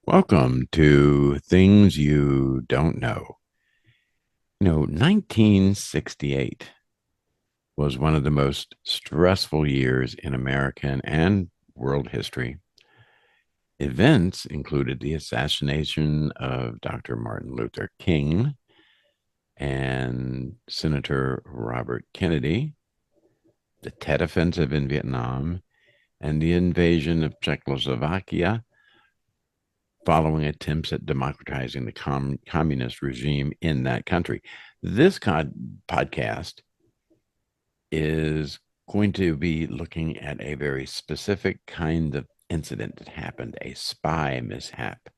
Welcome to Things You Don't Know. 1968 was one of the most stressful years in American and world history. Events included the assassination of Dr. Martin Luther King and Senator Robert Kennedy, the Tet Offensive in Vietnam, and the invasion of Czechoslovakia following attempts at democratizing the communist regime in that country. This podcast is going to be looking at a very specific kind of incident that happened, a spy mishap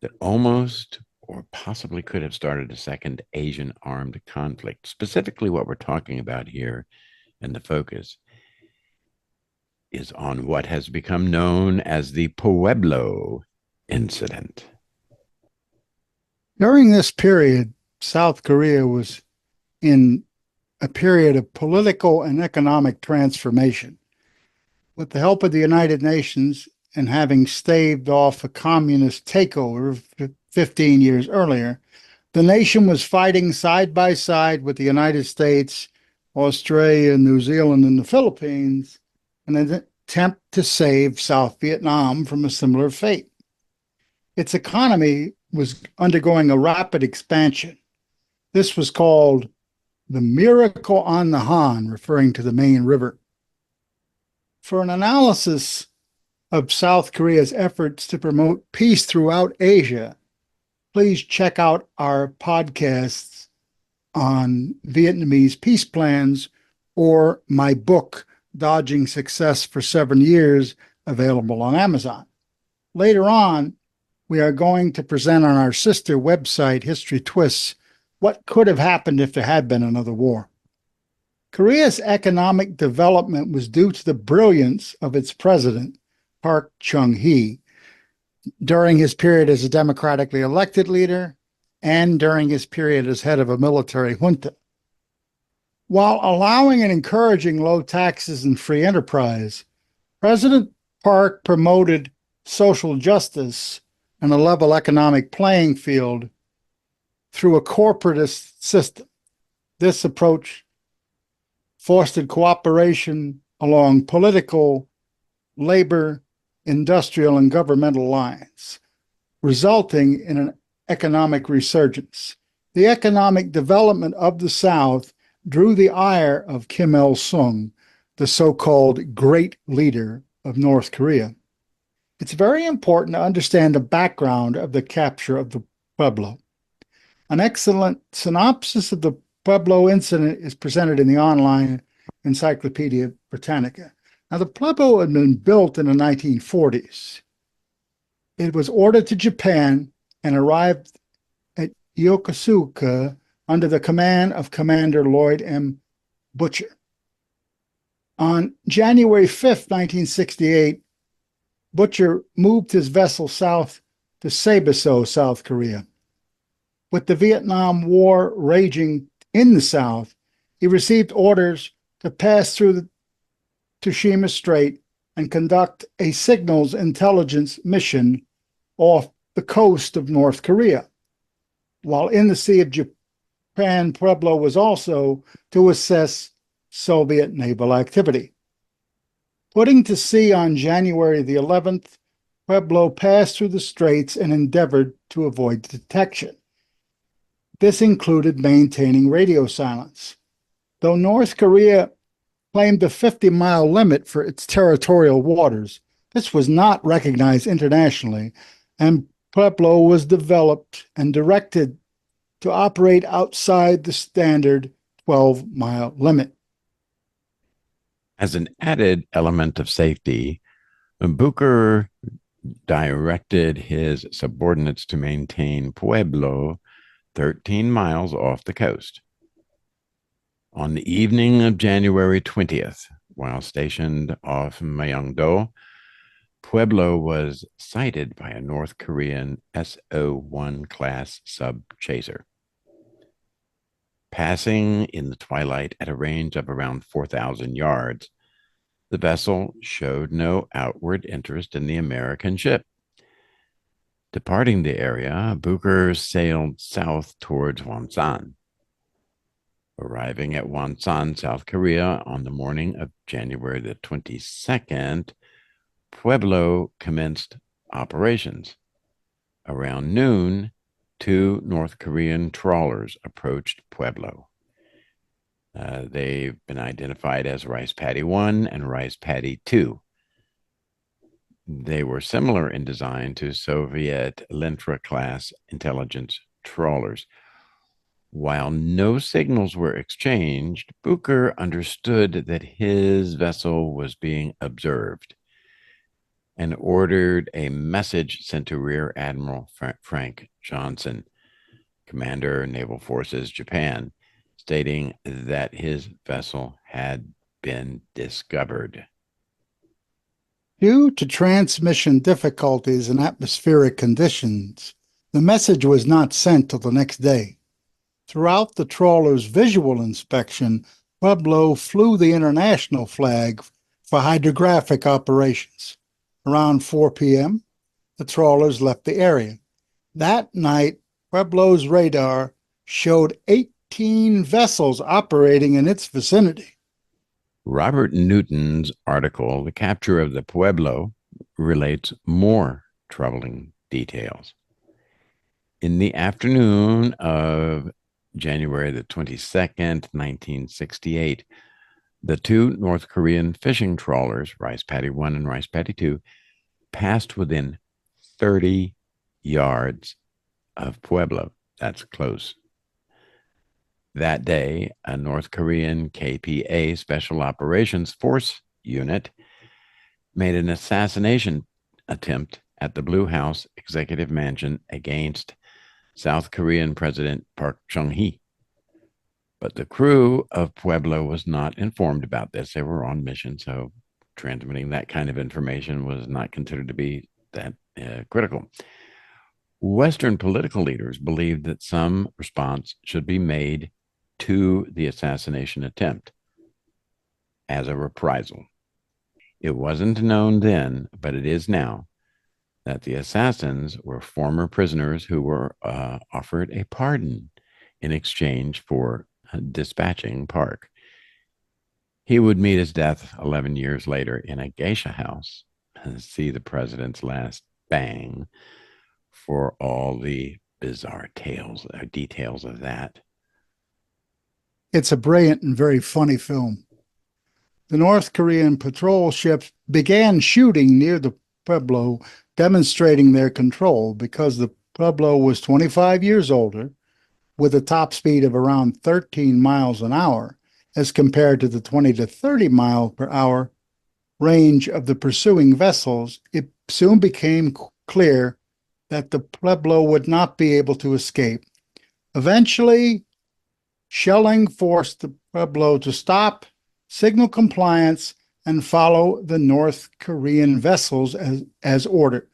that almost or possibly could have started a second Asian armed conflict. Specifically, what we're talking about here and the focus is on what has become known as the Pueblo Incident. During this period, South Korea was in a period of political and economic transformation. With the help of the United Nations and having staved off a communist takeover 15 years earlier, the nation was fighting side by side with the United States, Australia, New Zealand, and the Philippines in an attempt to save South Vietnam from a similar fate. Its economy was undergoing a rapid expansion. This was called the Miracle on the Han, referring to the main river. For an analysis of South Korea's efforts to promote peace throughout Asia, please check out our podcasts on Vietnamese peace plans or my book, Dodging Success for 7 Years, available on Amazon. Later on, we are going to present on our sister website, History Twists, what could have happened if there had been another war. Korea's economic development was due to the brilliance of its president, Park Chung-hee, during his period as a democratically elected leader and during his period as head of a military junta. While allowing and encouraging low taxes and free enterprise, President Park promoted social justice and a level economic playing field through a corporatist system. This approach fostered cooperation along political, labor, industrial, and governmental lines, resulting in an economic resurgence. The economic development of the South drew the ire of Kim Il-sung, the so-called great leader of North Korea. It's very important to understand the background of the capture of the Pueblo. An excellent synopsis of the Pueblo incident is presented in the online Encyclopedia Britannica. Now, the Pueblo had been built in the 1940s. It was ordered to Japan and arrived at Yokosuka under the command of Commander Lloyd M. Butcher. On January 5th, 1968, Butcher moved his vessel south to Saebiso, South Korea. With the Vietnam War raging in the South, he received orders to pass through the Tsushima Strait and conduct a signals intelligence mission off the coast of North Korea. While in the Sea of Japan, Pueblo was also to assess Soviet naval activity. Putting to sea on January the 11th, Pueblo passed through the straits and endeavored to avoid detection. This included maintaining radio silence. Though North Korea claimed a 50-mile limit for its territorial waters, this was not recognized internationally, and Pueblo was developed and directed to operate outside the standard 12-mile limit. As an added element of safety, Booker directed his subordinates to maintain Pueblo 13 miles off the coast. On the evening of January 20th, while stationed off Myeongdo, Pueblo was sighted by a North Korean SO-1 class sub-chaser. Passing in the twilight at a range of around 4,000 yards, the vessel showed no outward interest in the American ship. Departing the area, Bucher sailed south towards Wonsan. Arriving at Wonsan, South Korea on the morning of January the 22nd, Pueblo commenced operations. Around noon, two North Korean trawlers approached Pueblo. They've been identified as Rice Paddy 1 and Rice Paddy 2. They were similar in design to Soviet Lentra class intelligence trawlers. While no signals were exchanged, Bucher understood that his vessel was being observed and ordered a message sent to Rear Admiral Frank Johnson, Commander, Naval Forces, Japan, stating that his vessel had been discovered. Due to transmission difficulties and atmospheric conditions, the message was not sent till the next day. Throughout the trawler's visual inspection, Pueblo flew the international flag for hydrographic operations. Around 4 p.m., the trawlers left the area. That night, Pueblo's radar showed 18 vessels operating in its vicinity. Robert Newton's article, The Capture of the Pueblo, relates more troubling details. In the afternoon of January the 22nd, 1968, the two North Korean fishing trawlers, Rice Paddy 1 and Rice Paddy 2, passed within 30 yards of Pueblo. That's close. That day, a North Korean KPA Special Operations Force unit made an assassination attempt at the Blue House Executive Mansion against South Korean President Park Chung-hee. But the crew of Pueblo was not informed about this. They were on mission, so transmitting that kind of information was not considered to be that critical. Western political leaders believed that some response should be made to the assassination attempt as a reprisal. It wasn't known then, but it is now, that the assassins were former prisoners who were offered a pardon in exchange for dispatching Park. He would meet his death 11 years later in a geisha house and see the president's last bang. For all the bizarre details of that. It's a brilliant and very funny film. The North Korean patrol ships began shooting near the Pueblo, demonstrating their control because the Pueblo was 25 years older, with a top speed of around 13 miles an hour, as compared to the 20 to 30 mile per hour range of the pursuing vessels. It soon became clear that the Pueblo would not be able to escape. Eventually, shelling forced the Pueblo to stop, signal compliance, and follow the North Korean vessels as ordered.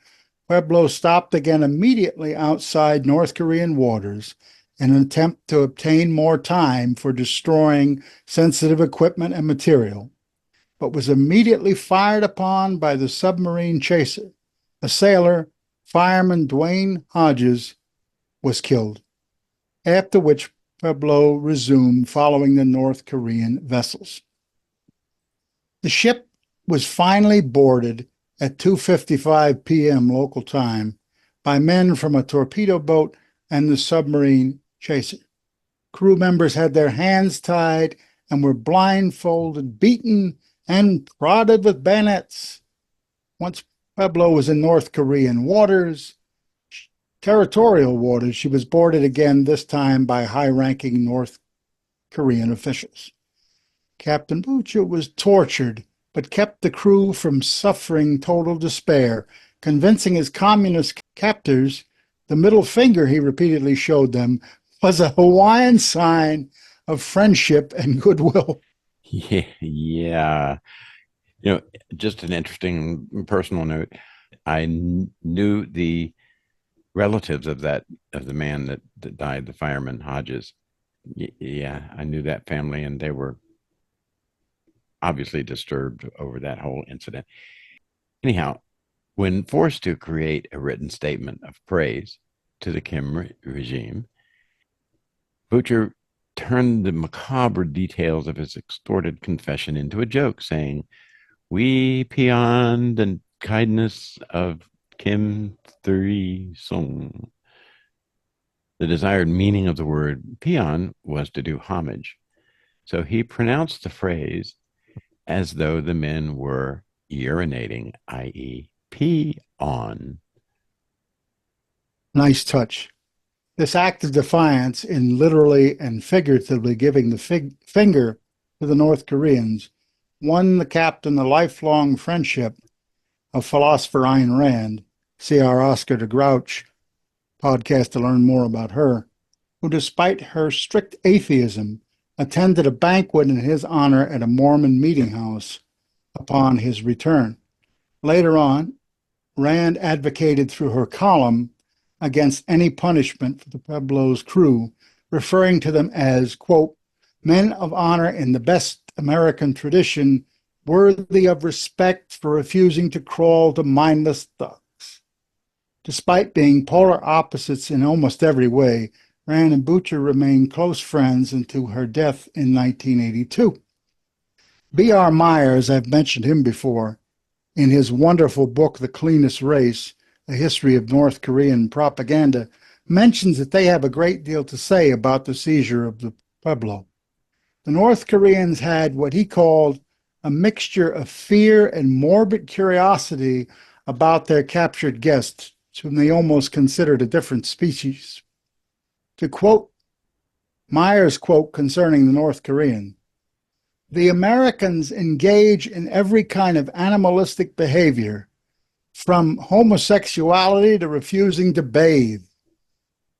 Pueblo stopped again immediately outside North Korean waters in an attempt to obtain more time for destroying sensitive equipment and material, but was immediately fired upon by the submarine chaser. A sailor, Fireman Dwayne Hodges, was killed, after which Pueblo resumed following the North Korean vessels. The ship was finally boarded at 2:55 p.m. local time by men from a torpedo boat and the submarine chaser. Crew members had their hands tied and were blindfolded, beaten, and prodded with bayonets. Once Pueblo was in North Korean waters, territorial waters, she was boarded again, this time by high-ranking North Korean officials. Captain Bucha was tortured, but kept the crew from suffering total despair, convincing his communist captors the middle finger he repeatedly showed them was a Hawaiian sign of friendship and goodwill. Yeah. Just an interesting personal note. I knew the relatives of the man that died, the fireman Hodges. Yeah, I knew that family, and they were obviously disturbed over that whole incident. Anyhow, When forced to create a written statement of praise to the Kim regime, Butcher turned the macabre details of his extorted confession into a joke, saying, "We peon the kindness of Kim Three Sung." The desired meaning of the word peon was to do homage. So he pronounced the phrase as though the men were urinating, i.e., pee on. Nice touch. This act of defiance, in literally and figuratively giving the finger to the North Koreans, won the captain the lifelong friendship of philosopher Ayn Rand. See our Oscar de Grouch podcast to learn more about her, who, despite her strict atheism, attended a banquet in his honor at a Mormon meeting house upon his return. Later on, Rand advocated through her column against any punishment for the Pueblo's crew, referring to them as, quote, men of honor in the best American tradition, worthy of respect for refusing to crawl to mindless thugs. Despite being polar opposites in almost every way, Rand and Butcher remained close friends until her death in 1982. B.R. Myers, I've mentioned him before, in his wonderful book, The Cleanest Race, A History of North Korean Propaganda, mentions that they have a great deal to say about the seizure of the Pueblo. The North Koreans had what he called a mixture of fear and morbid curiosity about their captured guests, whom they almost considered a different species. To quote Myers' quote concerning the North Korean, the Americans engage in every kind of animalistic behavior, from homosexuality to refusing to bathe.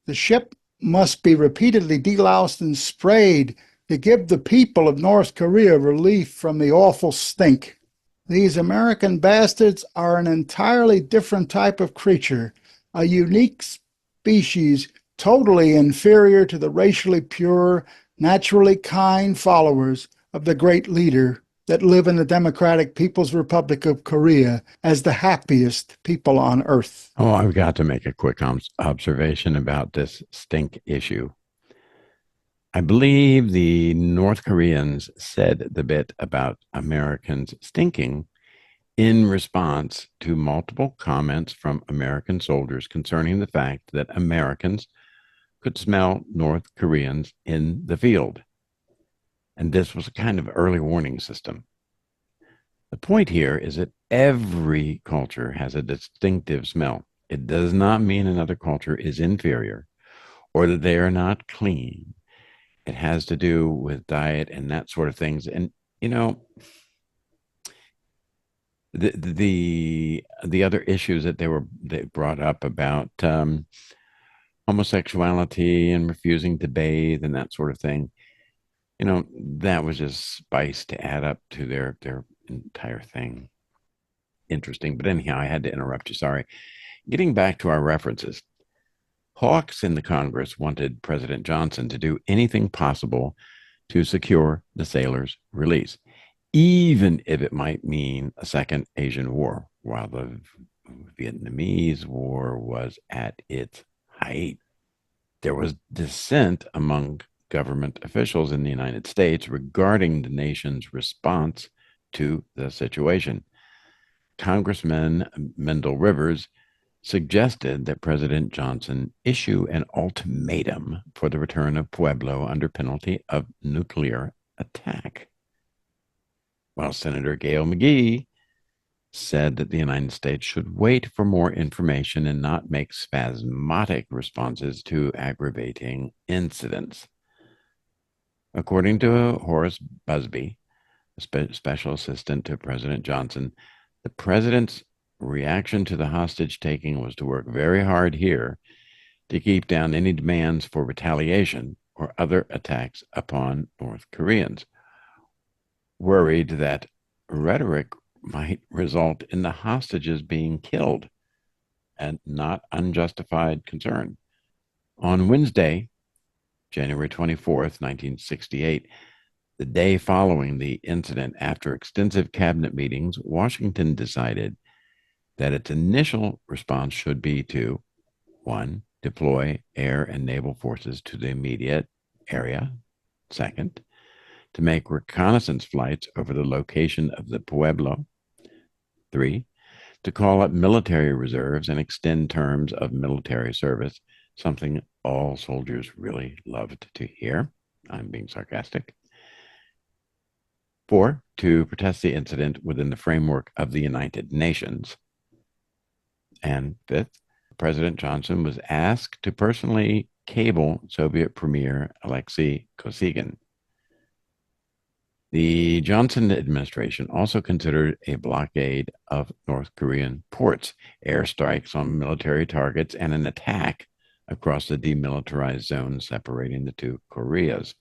The ship must be repeatedly deloused and sprayed to give the people of North Korea relief from the awful stink. These American bastards are an entirely different type of creature, a unique species totally inferior to the racially pure, naturally kind followers of the great leader that live in the Democratic People's Republic of Korea as the happiest people on earth. Oh, I've got to make a quick observation about this stink issue. I believe the North Koreans said the bit about Americans stinking in response to multiple comments from American soldiers concerning the fact that Americans could smell North Koreans in the field. And this was a kind of early warning system. The point here is that every culture has a distinctive smell. It does not mean another culture is inferior or that they are not clean. It has to do with diet and that sort of things. And, you know, the other issues that they brought up about homosexuality and refusing to bathe and that sort of thing, you know, that was just spice to add up to their entire thing. Interesting. But anyhow, I had to interrupt you. Sorry. Getting back to our references, hawks in the Congress wanted President Johnson to do anything possible to secure the sailors' release, even if it might mean a second Asian war, while the Vietnamese War was at its height. There was dissent among government officials in the United States regarding the nation's response to the situation. Congressman Mendel Rivers suggested that President Johnson issue an ultimatum for the return of Pueblo under penalty of nuclear attack. While Senator Gail McGee said that the United States should wait for more information and not make spasmodic responses to aggravating incidents. According to Horace Busby, a special assistant to President Johnson, the president's reaction to the hostage taking was to work very hard here to keep down any demands for retaliation or other attacks upon North Koreans, worried that rhetoric might result in the hostages being killed and not unjustified concern. On Wednesday, January 24th, 1968, the day following the incident, after extensive cabinet meetings, Washington decided that its initial response should be to one, deploy air and naval forces to the immediate area. Second, to make reconnaissance flights over the location of the Pueblo. Three, to call up military reserves and extend terms of military service, something all soldiers really loved to hear. I'm being sarcastic. Four, to protest the incident within the framework of the United Nations. And fifth, President Johnson was asked to personally cable Soviet Premier Alexei Kosygin. The Johnson administration also considered a blockade of North Korean ports, airstrikes on military targets, and an attack across the demilitarized zone separating the two Koreas.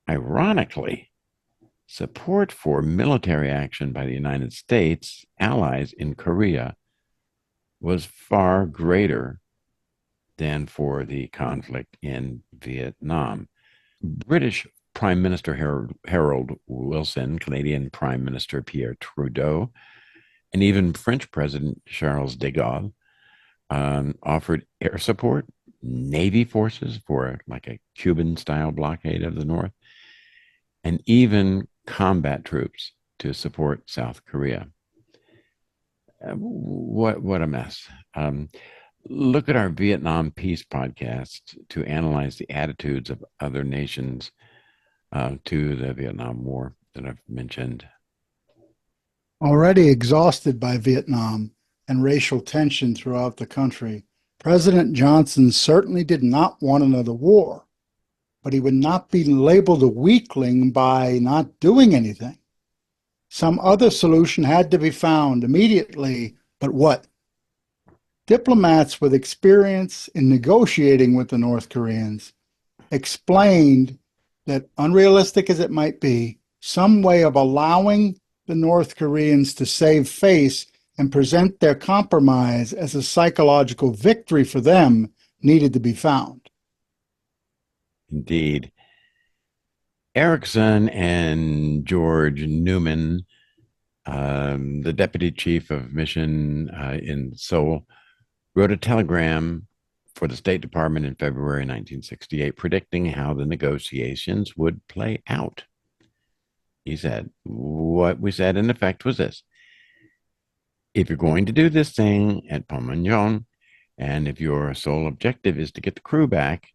Ironically, support for military action by the United States allies in Korea was far greater than for the conflict in Vietnam. British Prime Minister Harold Wilson, Canadian Prime Minister Pierre Trudeau, and even French President Charles de Gaulle offered air support, Navy forces for like a Cuban style blockade of the North, and even combat troops to support South Korea. What a mess. Look at our Vietnam Peace podcast to analyze the attitudes of other nations to the Vietnam War that I've mentioned. Already exhausted by Vietnam and racial tension throughout the country, President Johnson certainly did not want another war, but he would not be labeled a weakling by not doing anything. Some other solution had to be found immediately, but what? Diplomats with experience in negotiating with the North Koreans explained that, unrealistic as it might be, some way of allowing the North Koreans to save face and present their compromise as a psychological victory for them needed to be found. Indeed. Erickson and George Newman, the deputy chief of mission in Seoul, wrote a telegram for the State Department in February 1968, predicting how the negotiations would play out. He said, what we said in effect was this: if you're going to do this thing at Panmunjom, and if your sole objective is to get the crew back,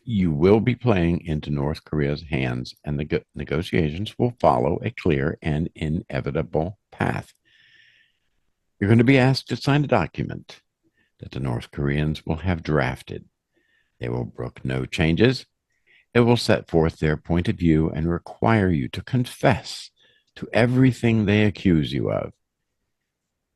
you will be playing into North Korea's hands, and the negotiations will follow a clear and inevitable path. You're going to be asked to sign a document that the North Koreans will have drafted. They will brook no changes. It will set forth their point of view and require you to confess to everything they accuse you of.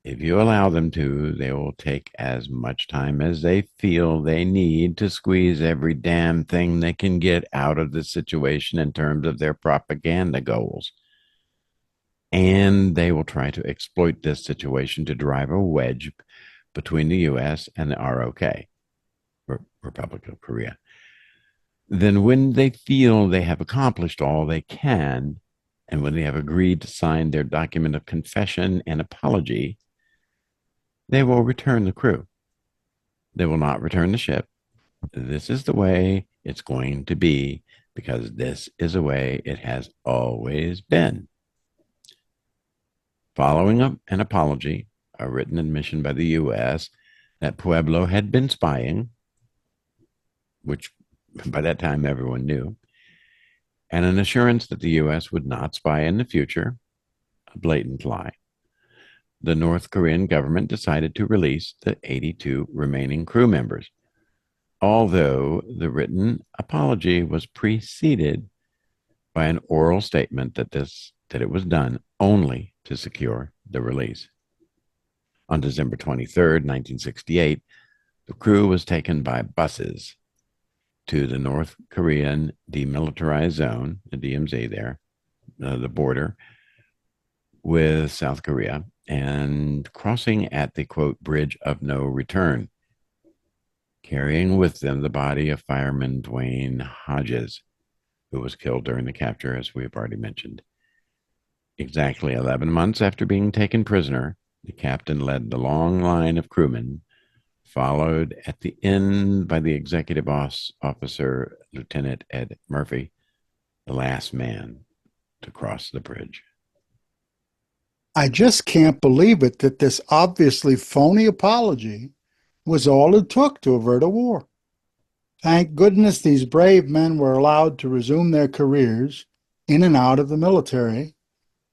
If you allow them to, they will take as much time as they feel they need to squeeze every damn thing they can get out of the situation in terms of their propaganda goals. And they will try to exploit this situation to drive a wedge between the U.S. and the ROK, Republic of Korea. Then when they feel they have accomplished all they can, and when they have agreed to sign their document of confession and apology, they will return the crew. They will not return the ship. This is the way it's going to be, because this is the way it has always been. Following up an apology, a written admission by the U.S. that Pueblo had been spying, which by that time everyone knew, and an assurance that the U.S. would not spy in the future, a blatant lie, the North Korean government decided to release the 82 remaining crew members, although the written apology was preceded by an oral statement that it was done only to secure the release. On December 23rd, 1968, the crew was taken by buses to the North Korean demilitarized zone, the DMZ there, the border with South Korea, and crossing at the, quote, bridge of no return, carrying with them the body of fireman Dwayne Hodges, who was killed during the capture, as we have already mentioned. Exactly 11 months after being taken prisoner, the captain led the long line of crewmen, followed at the end by the executive officer, Lieutenant Ed Murphy, the last man to cross the bridge. I just can't believe it that this obviously phony apology was all it took to avert a war. Thank goodness these brave men were allowed to resume their careers in and out of the military.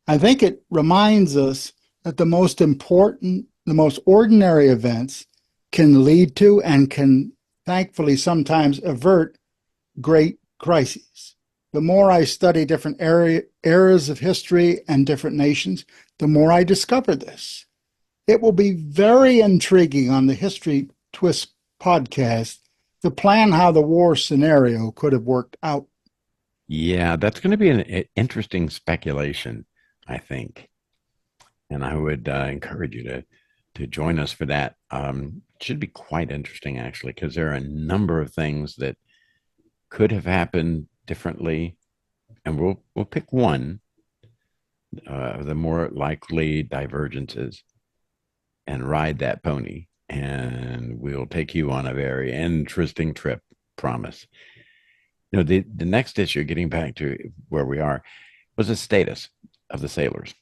I think it reminds us that the most important, the most ordinary events can lead to and can thankfully sometimes avert great crises. The more I study different eras of history and different nations, the more I discover this. It will be very intriguing on the History Twist podcast to plan how the war scenario could have worked out. Yeah, that's going to be an interesting speculation, I think. And I would encourage you to join us for that. It should be quite interesting, actually, because there are a number of things that could have happened differently, and we'll pick one of the more likely divergences and ride that pony, and we'll take you on a very interesting trip. Promise. The next issue, getting back to where we are, was the status of the sailors.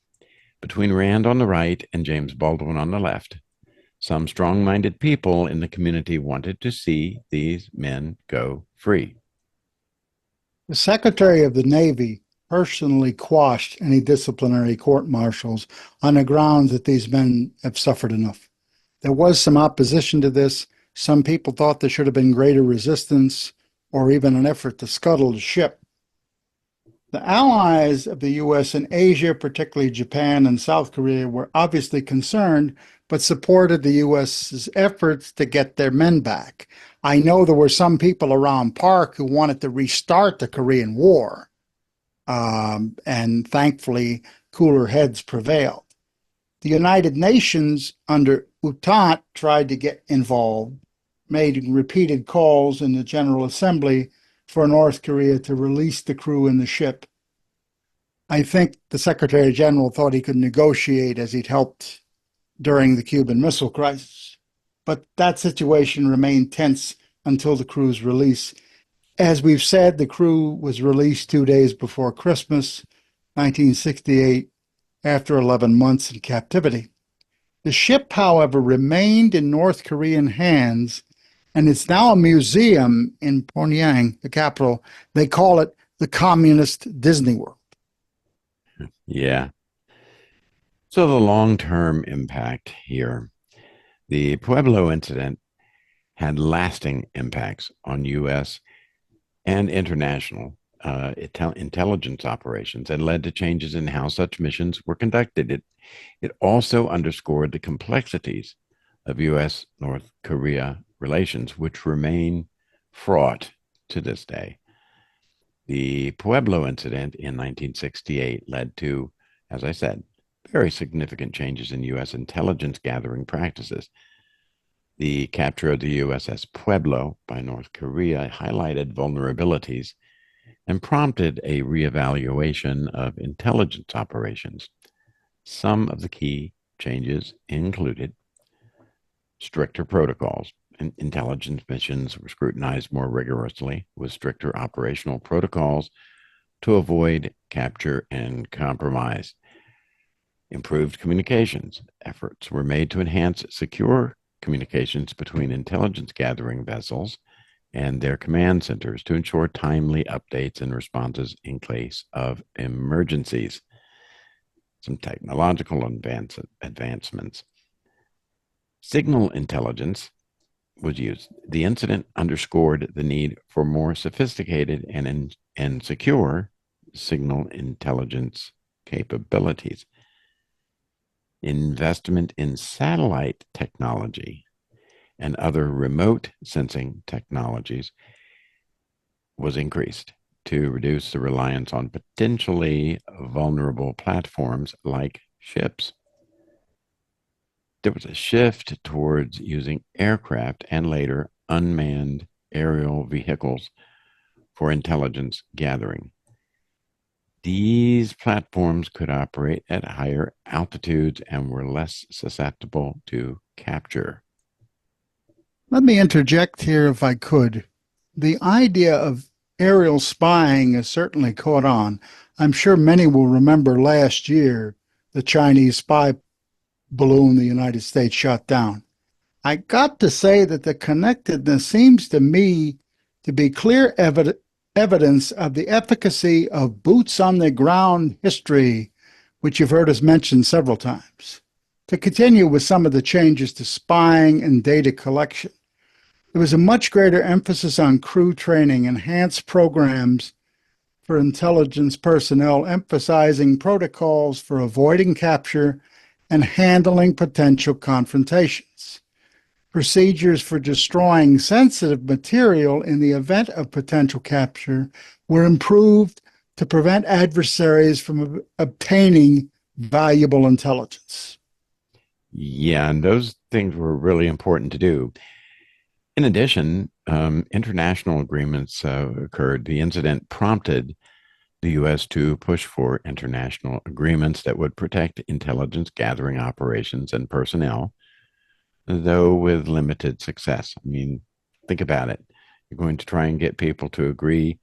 Between Rand on the right and James Baldwin on the left, some strong minded people in the community wanted to see these men go free. The Secretary of the Navy personally quashed any disciplinary court martials on the grounds that these men have suffered enough. There was some opposition to this. Some people thought there should have been greater resistance or even an effort to scuttle the ship. The allies of the U.S. in Asia, particularly Japan and South Korea, were obviously concerned, but supported the U.S.'s efforts to get their men back. I know there were some people around Park who wanted to restart the Korean War, and thankfully, cooler heads prevailed. The United Nations, under UTAT, tried to get involved, made repeated calls in the General Assembly for North Korea to release the crew and the ship. I think the Secretary General thought he could negotiate as he'd helped during the Cuban Missile Crisis. But that situation remained tense until the crew's release. As we've said, the crew was released 2 days before Christmas, 1968, after 11 months in captivity. The ship, however, remained in North Korean hands, and it's now a museum in Pyongyang, the capital. They call it the Communist Disney World. Yeah. So the long-term impact here, the Pueblo incident had lasting impacts on U.S. and international intelligence operations and led to changes in how such missions were conducted. It also underscored the complexities of U.S. North Korea relations, which remain fraught to this day. The Pueblo incident in 1968 led to, as I said, very significant changes in U.S. intelligence gathering practices. The capture of the USS Pueblo by North Korea highlighted vulnerabilities and prompted a reevaluation of intelligence operations. Some of the key changes included stricter protocols. Intelligence missions were scrutinized more rigorously with stricter operational protocols to avoid capture and compromise. Improved communications. Efforts were made to enhance secure communications between intelligence gathering vessels and their command centers to ensure timely updates and responses in case of emergencies. Some technological advancements. Signal intelligence was used. The incident underscored the need for more sophisticated and secure signal intelligence capabilities. Investment in satellite technology and other remote sensing technologies was increased to reduce the reliance on potentially vulnerable platforms like ships. There was a shift towards using aircraft and later unmanned aerial vehicles for intelligence gathering. These platforms could operate at higher altitudes and were less susceptible to capture. Let me interject here if I could. The idea of aerial spying has certainly caught on. I'm sure many will remember last year the Chinese spy balloon the United States shot down. I got to say that the connectedness seems to me to be clear evidence of the efficacy of boots on the ground history, which you've heard us mention several times. To continue with some of the changes to spying and data collection, there was a much greater emphasis on crew training, enhanced programs for intelligence personnel, emphasizing protocols for avoiding capture and handling potential confrontations. Procedures for destroying sensitive material in the event of potential capture were improved to prevent adversaries from obtaining valuable intelligence. Yeah, and those things were really important to do. In addition, international agreements occurred. The incident prompted the U.S. to push for international agreements that would protect intelligence gathering operations and personnel, though with limited success. I mean, think about it. You're going to try and get people to agree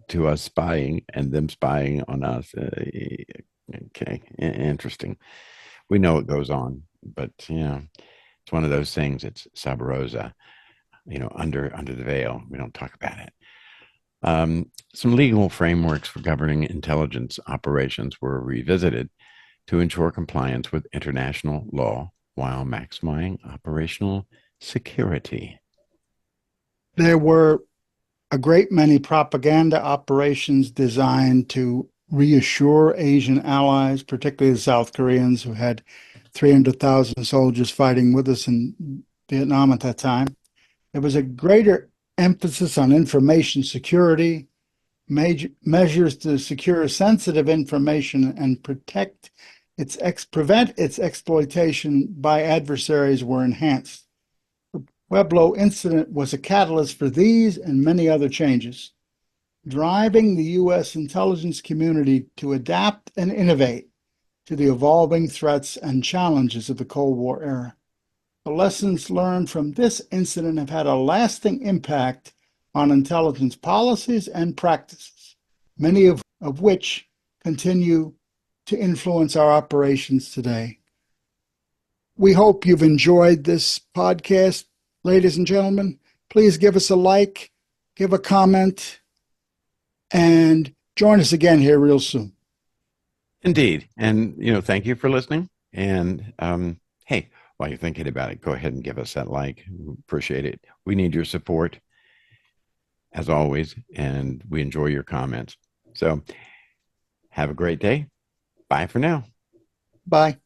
to us spying and them spying on us. Okay, interesting. We know it goes on, but it's one of those things. It's sub rosa, under the veil. We don't talk about it. Some legal frameworks for governing intelligence operations were revisited to ensure compliance with international law while maximizing operational security. There were a great many propaganda operations designed to reassure Asian allies, particularly the South Koreans, who had 300,000 soldiers fighting with us in Vietnam at that time. There was a greater emphasis on information security, measures to secure sensitive information and prevent its exploitation by adversaries were enhanced. The Pueblo Incident was a catalyst for these and many other changes, driving the U.S. intelligence community to adapt and innovate to the evolving threats and challenges of the Cold War era. The lessons learned from this incident have had a lasting impact on intelligence policies and practices, many of which continue to influence our operations today. We hope you've enjoyed this podcast, ladies and gentlemen. Please give us a like, give a comment, and join us again here real soon. Indeed. And, thank you for listening. And hey, while you're thinking about it, go ahead and give us that like. We appreciate it. We need your support, as always, and we enjoy your comments. So have a great day. Bye for now. Bye.